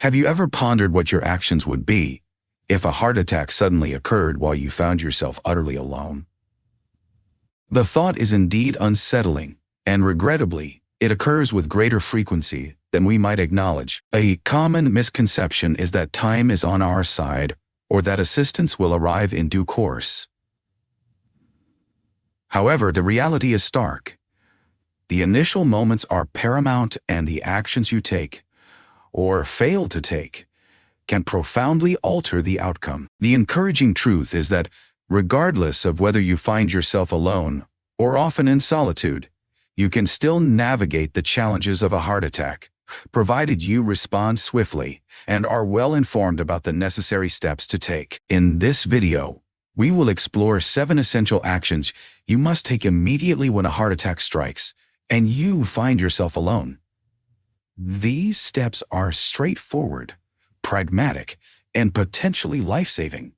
Have you ever pondered what your actions would be if a heart attack suddenly occurred while you found yourself utterly alone? The thought is indeed unsettling, and regrettably, it occurs with greater frequency than we might acknowledge. A common misconception is that time is on our side or that assistance will arrive in due course. However, the reality is stark. The initial moments are paramount, and the actions you take, or fail to take, can profoundly alter the outcome. The encouraging truth is that, regardless of whether you find yourself alone or often in solitude, you can still navigate the challenges of a heart attack, provided you respond swiftly and are well informed about the necessary steps to take. In this video, we will explore 7 essential actions you must take immediately when a heart attack strikes and you find yourself alone. These steps are straightforward, pragmatic, and potentially life-saving.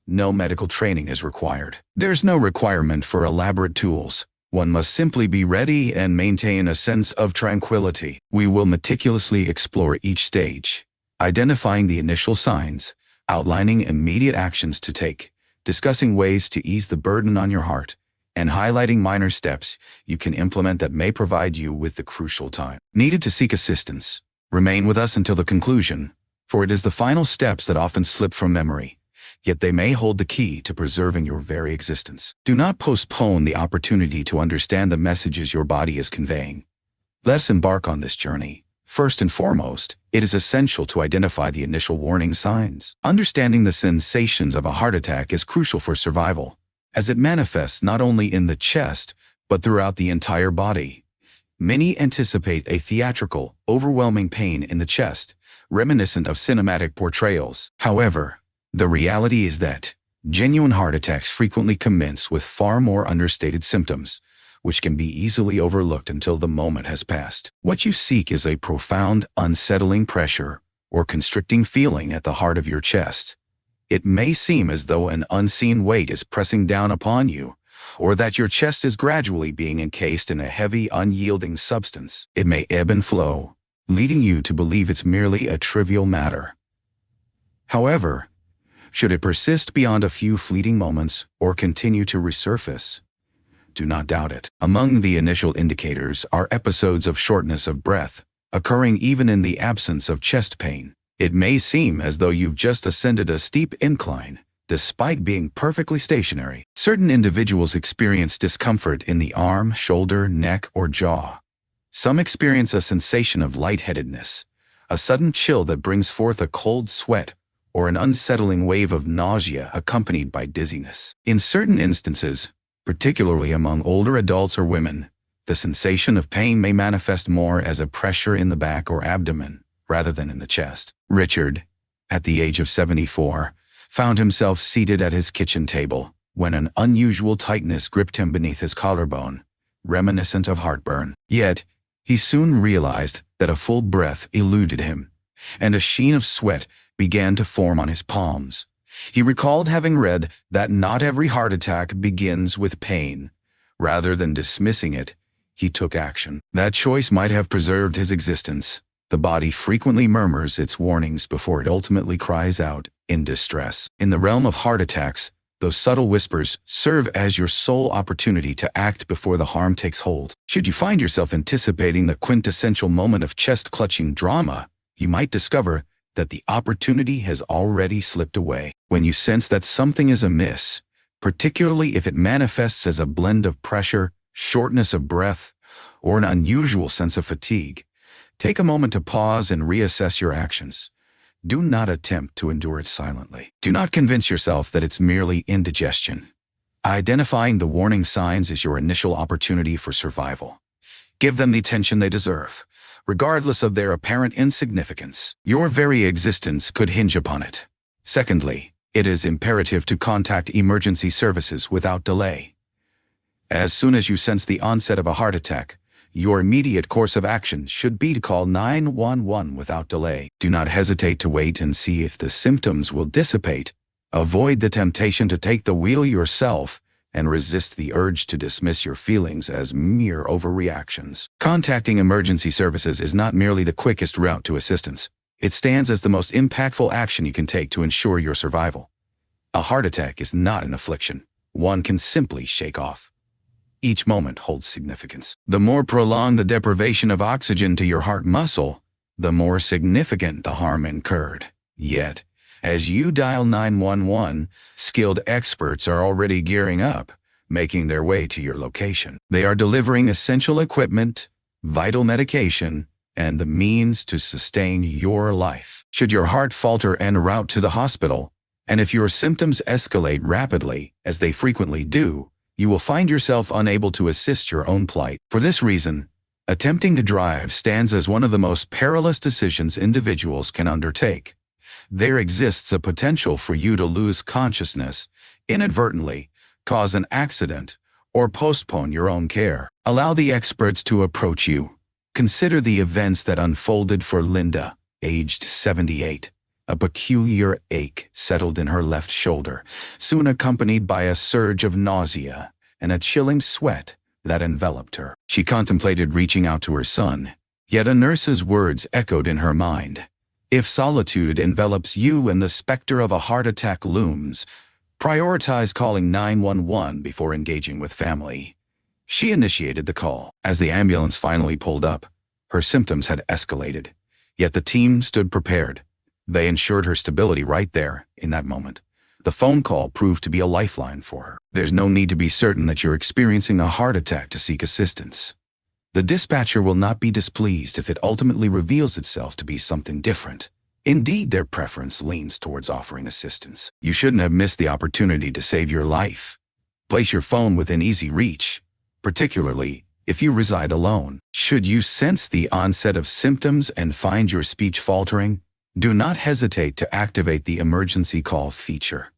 No medical training is required. There's no requirement for elaborate tools. One must simply be ready and maintain a sense of tranquility. We will meticulously explore each stage, identifying the initial signs, outlining immediate actions to take, discussing ways to ease the burden on your heart, and highlighting minor steps you can implement that may provide you with the crucial time needed to seek assistance. Remain with us until the conclusion, for it is the final steps that often slip from memory, yet they may hold the key to preserving your very existence. Do not postpone the opportunity to understand the messages your body is conveying. Let's embark on this journey. First and foremost, it is essential to identify the initial warning signs. Understanding the sensations of a heart attack is crucial for survival, as it manifests not only in the chest, but throughout the entire body. Many anticipate a theatrical, overwhelming pain in the chest, reminiscent of cinematic portrayals. However, the reality is that genuine heart attacks frequently commence with far more understated symptoms, which can be easily overlooked until the moment has passed. What you seek is a profound, unsettling pressure or constricting feeling at the heart of your chest. It may seem as though an unseen weight is pressing down upon you, or that your chest is gradually being encased in a heavy, unyielding substance. It may ebb and flow, leading you to believe it's merely a trivial matter. However, should it persist beyond a few fleeting moments or continue to resurface, do not doubt it. Among the initial indicators are episodes of shortness of breath, occurring even in the absence of chest pain. It may seem as though you've just ascended a steep incline, despite being perfectly stationary. Certain individuals experience discomfort in the arm, shoulder, neck, or jaw. Some experience a sensation of lightheadedness, a sudden chill that brings forth a cold sweat, or an unsettling wave of nausea accompanied by dizziness. In certain instances, particularly among older adults or women, the sensation of pain may manifest more as a pressure in the back or abdomen, rather than in the chest. Richard, at the age of 74, found himself seated at his kitchen table when an unusual tightness gripped him beneath his collarbone, reminiscent of heartburn. Yet, he soon realized that a full breath eluded him, and a sheen of sweat began to form on his palms. He recalled having read that not every heart attack begins with pain. Rather than dismissing it, he took action. That choice might have preserved his existence. The body frequently murmurs its warnings before it ultimately cries out in distress. In the realm of heart attacks, those subtle whispers serve as your sole opportunity to act before the harm takes hold. Should you find yourself anticipating the quintessential moment of chest-clutching drama, you might discover that the opportunity has already slipped away. When you sense that something is amiss, particularly if it manifests as a blend of pressure, shortness of breath, or an unusual sense of fatigue, take a moment to pause and reassess your actions. Do not attempt to endure it silently. Do not convince yourself that it's merely indigestion. Identifying the warning signs is your initial opportunity for survival. Give them the attention they deserve, regardless of their apparent insignificance. Your very existence could hinge upon it. Secondly, it is imperative to contact emergency services without delay. As soon as you sense the onset of a heart attack, your immediate course of action should be to call 911 without delay. Do not hesitate to wait and see if the symptoms will dissipate. Avoid the temptation to take the wheel yourself and resist the urge to dismiss your feelings as mere overreactions. Contacting emergency services is not merely the quickest route to assistance. It stands as the most impactful action you can take to ensure your survival. A heart attack is not an affliction one can simply shake off. Each moment holds significance. The more prolonged the deprivation of oxygen to your heart muscle, the more significant the harm incurred. Yet, as you dial 911, skilled experts are already gearing up, making their way to your location. They are delivering essential equipment, vital medication, and the means to sustain your life. Should your heart falter en route to the hospital, and if your symptoms escalate rapidly, as they frequently do, you will find yourself unable to assist your own plight. For this reason, attempting to drive stands as one of the most perilous decisions individuals can undertake. There exists a potential for you to lose consciousness, inadvertently, cause an accident, or postpone your own care. Allow the experts to approach you. Consider the events that unfolded for Linda, aged 78. A peculiar ache settled in her left shoulder, soon accompanied by a surge of nausea and a chilling sweat that enveloped her. She contemplated reaching out to her son, yet a nurse's words echoed in her mind. If solitude envelops you and the specter of a heart attack looms, prioritize calling 911 before engaging with family. She initiated the call. As the ambulance finally pulled up, her symptoms had escalated, yet the team stood prepared. They ensured her stability right there, in that moment. The phone call proved to be a lifeline for her. There's no need to be certain that you're experiencing a heart attack to seek assistance. The dispatcher will not be displeased if it ultimately reveals itself to be something different. Indeed, their preference leans towards offering assistance. You shouldn't have missed the opportunity to save your life. Place your phone within easy reach, particularly if you reside alone. Should you sense the onset of symptoms and find your speech faltering, do not hesitate to activate the emergency call feature.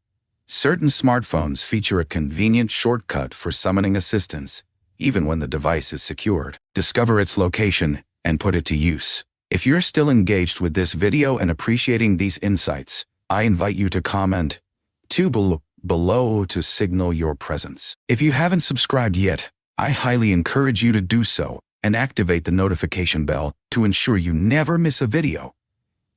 Certain smartphones feature a convenient shortcut for summoning assistance, even when the device is secured. Discover its location and put it to use. If you're still engaged with this video and appreciating these insights, I invite you to comment below to signal your presence. If you haven't subscribed yet, I highly encourage you to do so and activate the notification bell to ensure you never miss a video.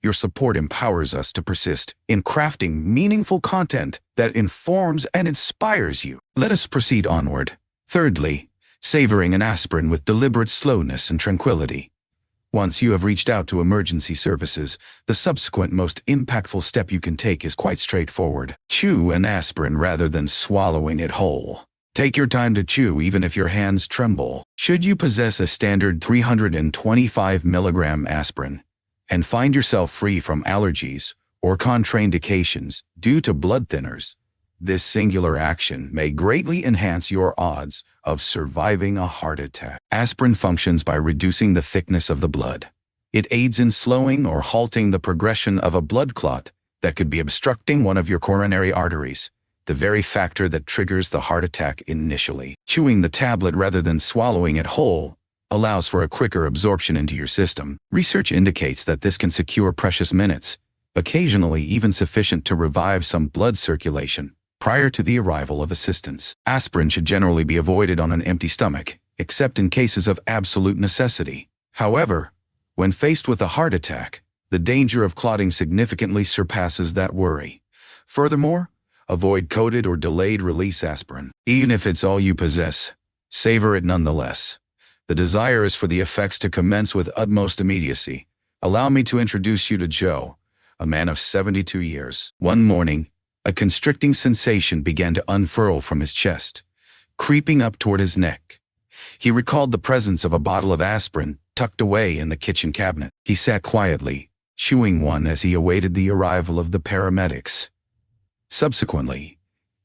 Your support empowers us to persist in crafting meaningful content that informs and inspires you. Let us proceed onward. Thirdly, savoring an aspirin with deliberate slowness and tranquility. Once you have reached out to emergency services, the subsequent most impactful step you can take is quite straightforward. Chew an aspirin rather than swallowing it whole. Take your time to chew even if your hands tremble. Should you possess a standard 325 mg aspirin, and find yourself free from allergies or contraindications due to blood thinners, this singular action may greatly enhance your odds of surviving a heart attack. Aspirin functions by reducing the thickness of the blood. It aids in slowing or halting the progression of a blood clot that could be obstructing one of your coronary arteries, the very factor that triggers the heart attack initially. Chewing the tablet rather than swallowing it whole allows for a quicker absorption into your system. Research indicates that this can secure precious minutes, occasionally even sufficient to revive some blood circulation prior to the arrival of assistance. Aspirin should generally be avoided on an empty stomach, except in cases of absolute necessity. However, when faced with a heart attack, the danger of clotting significantly surpasses that worry. Furthermore, avoid coated or delayed release aspirin. Even if it's all you possess, savor it nonetheless. The desire is for the effects to commence with utmost immediacy. Allow me to introduce you to Joe, a man of 72 years. One morning, a constricting sensation began to unfurl from his chest, creeping up toward his neck. He recalled the presence of a bottle of aspirin tucked away in the kitchen cabinet. He sat quietly, chewing one as he awaited the arrival of the paramedics. Subsequently,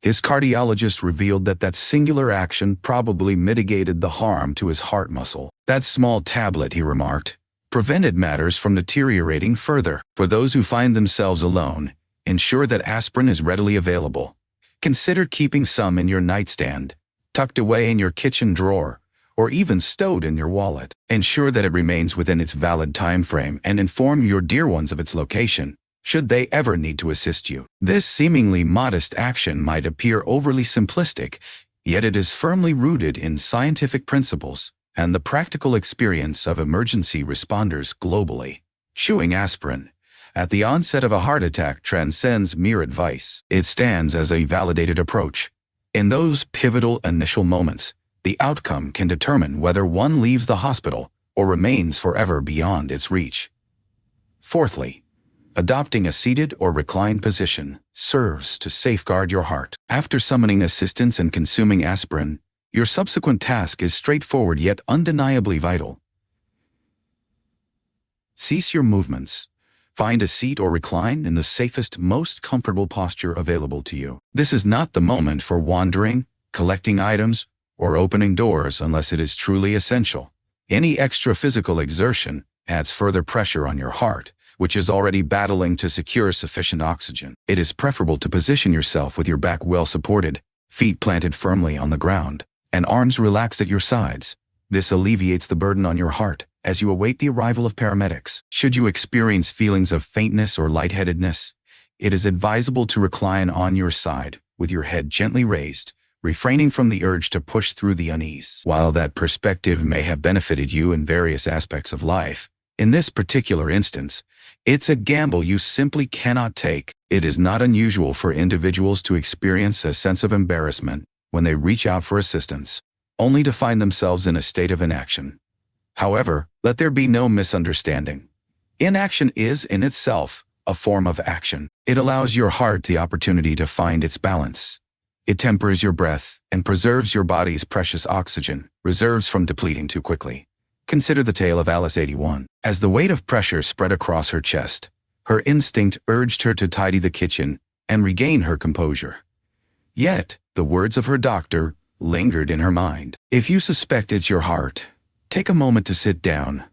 his cardiologist revealed that singular action probably mitigated the harm to his heart muscle. That small tablet, he remarked, prevented matters from deteriorating further. For those who find themselves alone, ensure that aspirin is readily available. Consider keeping some in your nightstand, tucked away in your kitchen drawer, or even stowed in your wallet. Ensure that it remains within its valid time frame and inform your dear ones of its location, should they ever need to assist you. This seemingly modest action might appear overly simplistic, yet it is firmly rooted in scientific principles and the practical experience of emergency responders globally. Chewing aspirin, at the onset of a heart attack transcends mere advice. It stands as a validated approach. In those pivotal initial moments, the outcome can determine whether one leaves the hospital or remains forever beyond its reach. Fourthly, adopting a seated or reclined position serves to safeguard your heart. After summoning assistance and consuming aspirin, your subsequent task is straightforward yet undeniably vital. Cease your movements. Find a seat or recline in the safest, most comfortable posture available to you. This is not the moment for wandering, collecting items, or opening doors unless it is truly essential. Any extra physical exertion adds further pressure on your heart, which is already battling to secure sufficient oxygen. It is preferable to position yourself with your back well supported, feet planted firmly on the ground, and arms relaxed at your sides. This alleviates the burden on your heart as you await the arrival of paramedics. Should you experience feelings of faintness or lightheadedness, it is advisable to recline on your side with your head gently raised, refraining from the urge to push through the unease. While that perspective may have benefited you in various aspects of life, in this particular instance, it's a gamble you simply cannot take. It is not unusual for individuals to experience a sense of embarrassment when they reach out for assistance, only to find themselves in a state of inaction. However, let there be no misunderstanding. Inaction is, in itself, a form of action. It allows your heart the opportunity to find its balance. It tempers your breath and preserves your body's precious oxygen reserves from depleting too quickly. Consider the tale of Alice 81. As the weight of pressure spread across her chest, her instinct urged her to tidy the kitchen and regain her composure. Yet, the words of her doctor lingered in her mind. If you suspect it's your heart, take a moment to sit down.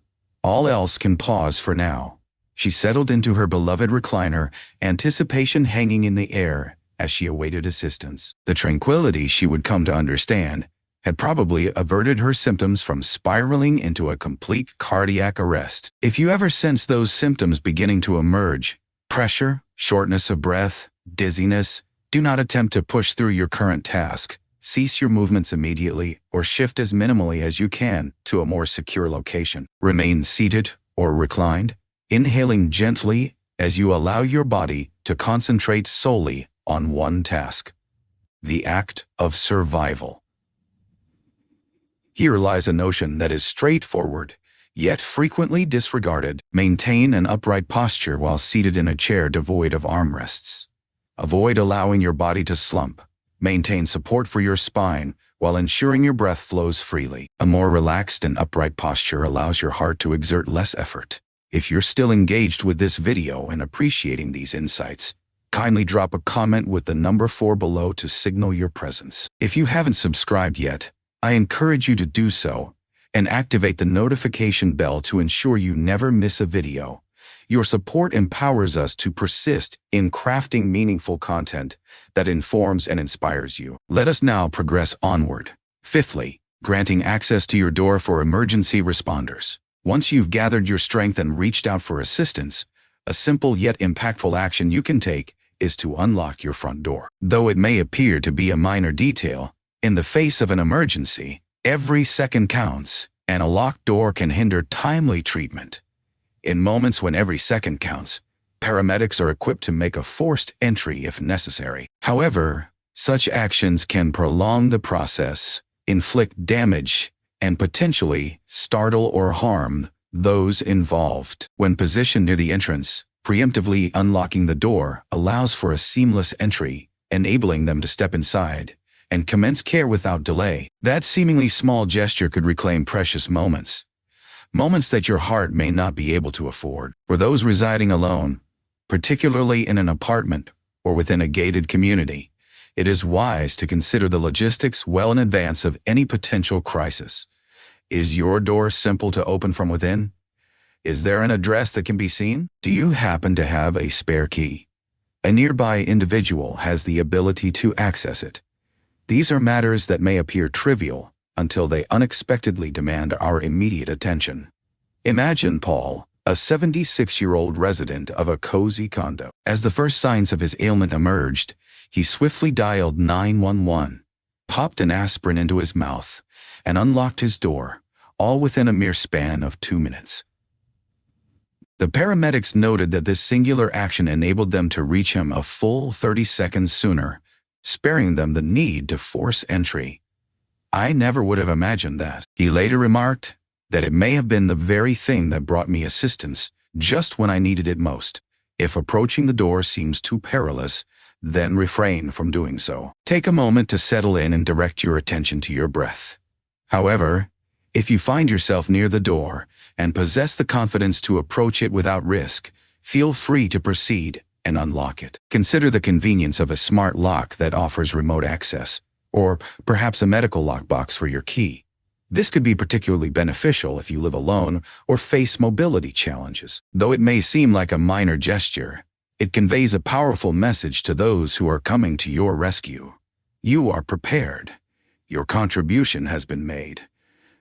All else can pause for now. She settled into her beloved recliner, anticipation hanging in the air as she awaited assistance. The tranquility she would come to understand had probably averted her symptoms from spiraling into a complete cardiac arrest. If you ever sense those symptoms beginning to emerge, pressure, shortness of breath, dizziness, do not attempt to push through your current task. Cease your movements immediately or shift as minimally as you can to a more secure location. Remain seated or reclined, inhaling gently as you allow your body to concentrate solely on one task: the act of survival. Here lies a notion that is straightforward, yet frequently disregarded. Maintain an upright posture while seated in a chair devoid of armrests. Avoid allowing your body to slump. Maintain support for your spine while ensuring your breath flows freely. A more relaxed and upright posture allows your heart to exert less effort. If you're still engaged with this video and appreciating these insights, kindly drop a comment with the number 4 below to signal your presence. If you haven't subscribed yet, I encourage you to do so and activate the notification bell to ensure you never miss a video. Your support empowers us to persist in crafting meaningful content that informs and inspires you. Let us now progress onward. Fifthly, granting access to your door for emergency responders. Once you've gathered your strength and reached out for assistance, a simple yet impactful action you can take is to unlock your front door. Though it may appear to be a minor detail, in the face of an emergency, every second counts, and a locked door can hinder timely treatment. In moments when every second counts, paramedics are equipped to make a forced entry if necessary. However, such actions can prolong the process, inflict damage, and potentially startle or harm those involved. When positioned near the entrance, preemptively unlocking the door allows for a seamless entry, enabling them to step inside and commence care without delay. That seemingly small gesture could reclaim precious moments that your heart may not be able to afford. For those residing alone, particularly in an apartment or within a gated community, it is wise to consider the logistics well in advance of any potential crisis. Is your door simple to open from within? Is there an address that can be seen? Do you happen to have a spare key? A nearby individual has the ability to access it. These are matters that may appear trivial until they unexpectedly demand our immediate attention. Imagine Paul, a 76-year-old resident of a cozy condo. As the first signs of his ailment emerged, he swiftly dialed 911, popped an aspirin into his mouth, and unlocked his door, all within a mere span of 2 minutes. The paramedics noted that this singular action enabled them to reach him a full 30 seconds sooner, sparing them the need to force entry. "I never would have imagined that." He later remarked that it may have been the very thing that brought me assistance just when I needed it most. If approaching the door seems too perilous, then refrain from doing so. Take a moment to settle in and direct your attention to your breath. However, if you find yourself near the door and possess the confidence to approach it without risk, feel free to proceed and unlock it. Consider the convenience of a smart lock that offers remote access, or perhaps a medical lockbox for your key. This could be particularly beneficial if you live alone or face mobility challenges. Though it may seem like a minor gesture, it conveys a powerful message to those who are coming to your rescue. You are prepared. Your contribution has been made.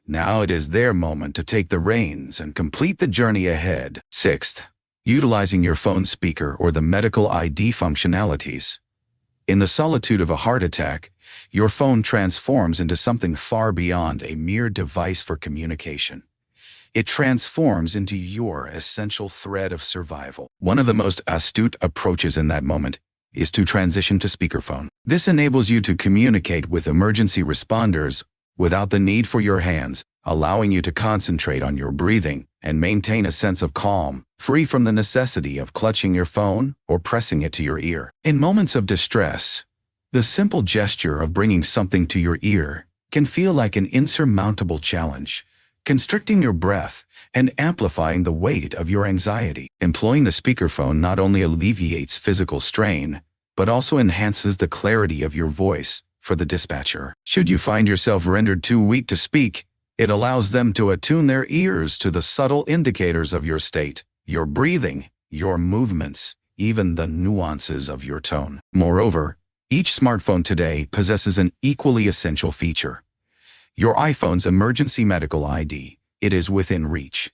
Now it is their moment to take the reins and complete the journey ahead. Sixth, utilizing your phone speaker or the medical ID functionalities. In the solitude of a heart attack, your phone transforms into something far beyond a mere device for communication. It transforms into your essential thread of survival. One of the most astute approaches in that moment is to transition to speakerphone. This enables you to communicate with emergency responders without the need for your hands, allowing you to concentrate on your breathing and maintain a sense of calm, free from the necessity of clutching your phone or pressing it to your ear. In moments of distress, the simple gesture of bringing something to your ear can feel like an insurmountable challenge, constricting your breath and amplifying the weight of your anxiety. Employing the speakerphone not only alleviates physical strain, but also enhances the clarity of your voice for the dispatcher. Should you find yourself rendered too weak to speak, it allows them to attune their ears to the subtle indicators of your state, your breathing, your movements, even the nuances of your tone. Moreover, each smartphone today possesses an equally essential feature: your iPhone's emergency medical ID. It is within reach.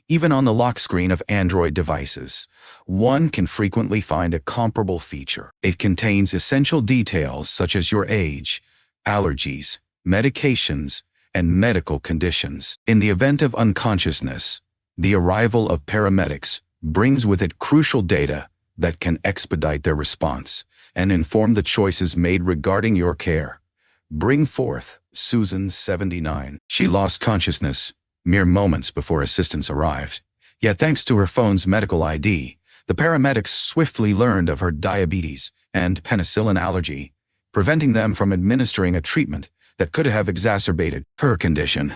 Even on the lock screen of Android devices, one can frequently find a comparable feature. It contains essential details such as your age, allergies, medications, and medical conditions. In the event of unconsciousness, the arrival of paramedics brings with it crucial data that can expedite their response and inform the choices made regarding your care. Bring forth Susan, 79. She lost consciousness mere moments before assistance arrived. Yet thanks to her phone's medical ID, the paramedics swiftly learned of her diabetes and penicillin allergy, preventing them from administering a treatment that could have exacerbated her condition.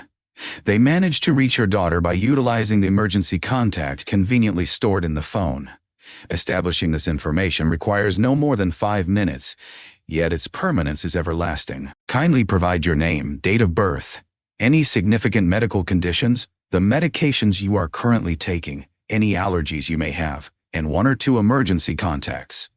They managed to reach her daughter by utilizing the emergency contact conveniently stored in the phone. Establishing this information requires no more than 5 minutes, yet its permanence is everlasting. Kindly provide your name, date of birth, any significant medical conditions, the medications you are currently taking, any allergies you may have, and 1 or 2 emergency contacts.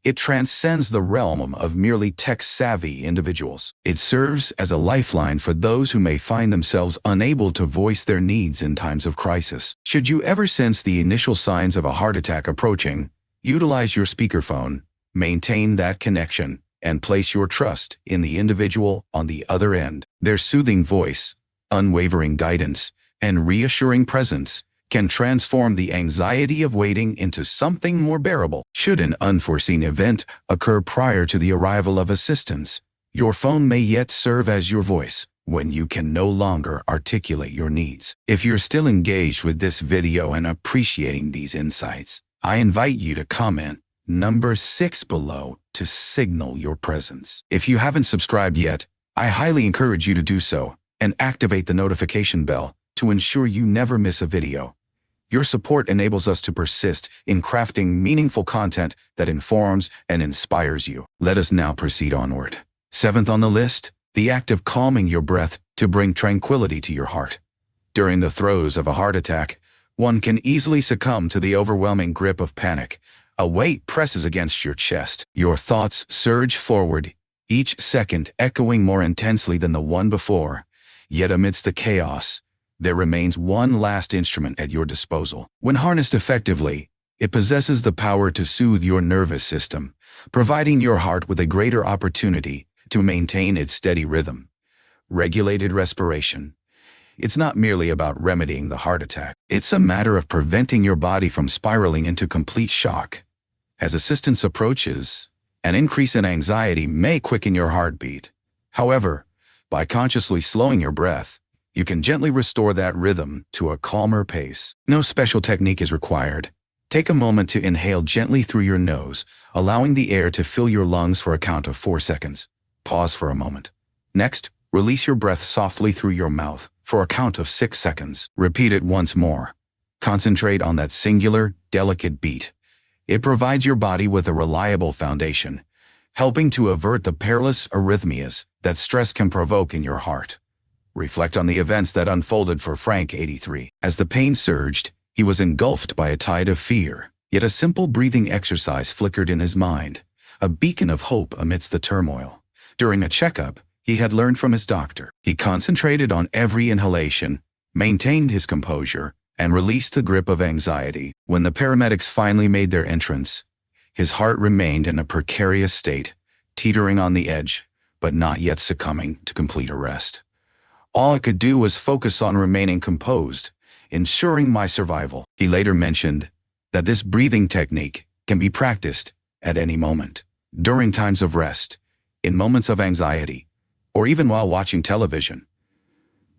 It transcends the realm of merely tech-savvy individuals. It serves as a lifeline for those who may find themselves unable to voice their needs in times of crisis. Should you ever sense the initial signs of a heart attack approaching, utilize your speakerphone, maintain that connection, and place your trust in the individual on the other end. Their soothing voice, unwavering guidance, and reassuring presence can transform the anxiety of waiting into something more bearable. Should an unforeseen event occur prior to the arrival of assistance, your phone may yet serve as your voice when you can no longer articulate your needs. If you're still engaged with this video and appreciating these insights, I invite you to comment number 6 below to signal your presence. If you haven't subscribed yet, I highly encourage you to do so and activate the notification bell to ensure you never miss a video. Your support enables us to persist in crafting meaningful content that informs and inspires you. Let us now proceed onward. 7th on the list, the act of calming your breath to bring tranquility to your heart. During the throes of a heart attack, one can easily succumb to the overwhelming grip of panic. A weight presses against your chest. Your thoughts surge forward, each second echoing more intensely than the one before. Yet amidst the chaos, there remains one last instrument at your disposal. When harnessed effectively, it possesses the power to soothe your nervous system, providing your heart with a greater opportunity to maintain its steady rhythm. Regulated respiration. It's not merely about remedying the heart attack. It's a matter of preventing your body from spiraling into complete shock. As assistance approaches, an increase in anxiety may quicken your heartbeat. However, by consciously slowing your breath, you can gently restore that rhythm to a calmer pace. No special technique is required. Take a moment to inhale gently through your nose, allowing the air to fill your lungs for a count of 4 seconds. Pause for a moment. Next, release your breath softly through your mouth for a count of 6 seconds. Repeat it once more. Concentrate on that singular, delicate beat. It provides your body with a reliable foundation, helping to avert the perilous arrhythmias that stress can provoke in your heart. Reflect on the events that unfolded for Frank, 83. As the pain surged, he was engulfed by a tide of fear. Yet a simple breathing exercise flickered in his mind, a beacon of hope amidst the turmoil. During a checkup, he had learned from his doctor. He concentrated on every inhalation, maintained his composure, and released the grip of anxiety. When the paramedics finally made their entrance, his heart remained in a precarious state, teetering on the edge, but not yet succumbing to complete arrest. All I could do was focus on remaining composed, ensuring my survival. He later mentioned that this breathing technique can be practiced at any moment, during times of rest, in moments of anxiety, or even while watching television.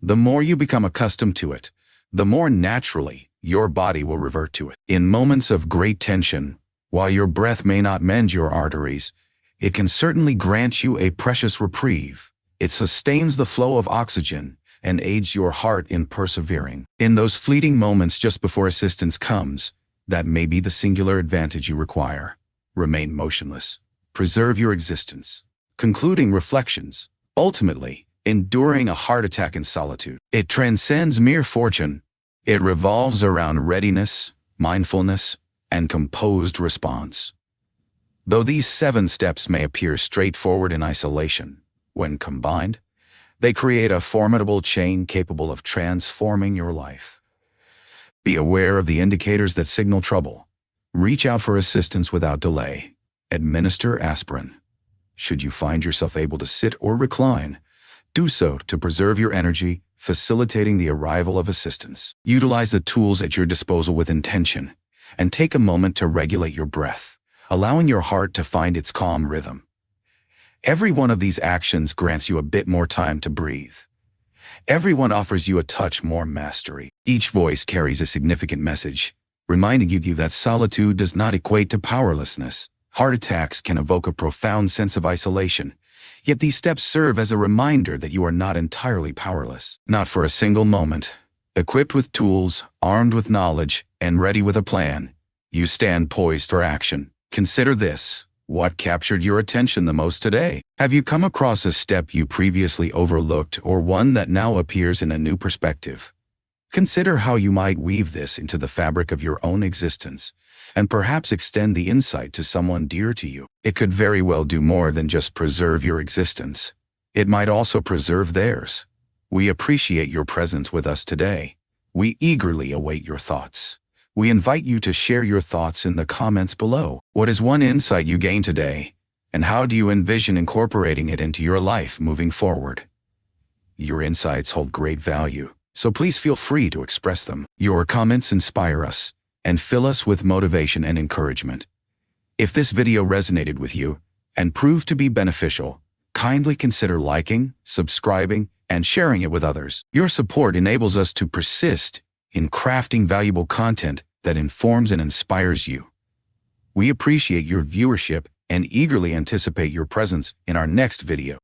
The more you become accustomed to it, the more naturally your body will revert to it. In moments of great tension, while your breath may not mend your arteries, it can certainly grant you a precious reprieve. It sustains the flow of oxygen and aids your heart in persevering. In those fleeting moments just before assistance comes, that may be the singular advantage you require. Remain motionless. Preserve your existence. Concluding reflections. Ultimately, enduring a heart attack in solitude. It transcends mere fortune. It revolves around readiness, mindfulness, and composed response. Though these 7 steps may appear straightforward in isolation, when combined, they create a formidable chain capable of transforming your life. Be aware of the indicators that signal trouble. Reach out for assistance without delay. Administer aspirin. Should you find yourself able to sit or recline, do so to preserve your energy, facilitating the arrival of assistance. Utilize the tools at your disposal with intention, and take a moment to regulate your breath, allowing your heart to find its calm rhythm. Every one of these actions grants you a bit more time to breathe. Every one offers you a touch more mastery. Each voice carries a significant message, reminding you that solitude does not equate to powerlessness. Heart attacks can evoke a profound sense of isolation, yet these steps serve as a reminder that you are not entirely powerless. Not for a single moment. Equipped with tools, armed with knowledge, and ready with a plan, you stand poised for action. Consider this. What captured your attention the most today? Have you come across a step you previously overlooked or one that now appears in a new perspective? Consider how you might weave this into the fabric of your own existence, and perhaps extend the insight to someone dear to you. It could very well do more than just preserve your existence. It might also preserve theirs. We appreciate your presence with us today. We eagerly await your thoughts. We invite you to share your thoughts in the comments below. What is one insight you gained today, and how do you envision incorporating it into your life moving forward? Your insights hold great value, so please feel free to express them. Your comments inspire us and fill us with motivation and encouragement. If this video resonated with you and proved to be beneficial, kindly consider liking, subscribing, and sharing it with others. Your support enables us to persist in crafting valuable content that informs and inspires you. We appreciate your viewership and eagerly anticipate your presence in our next video.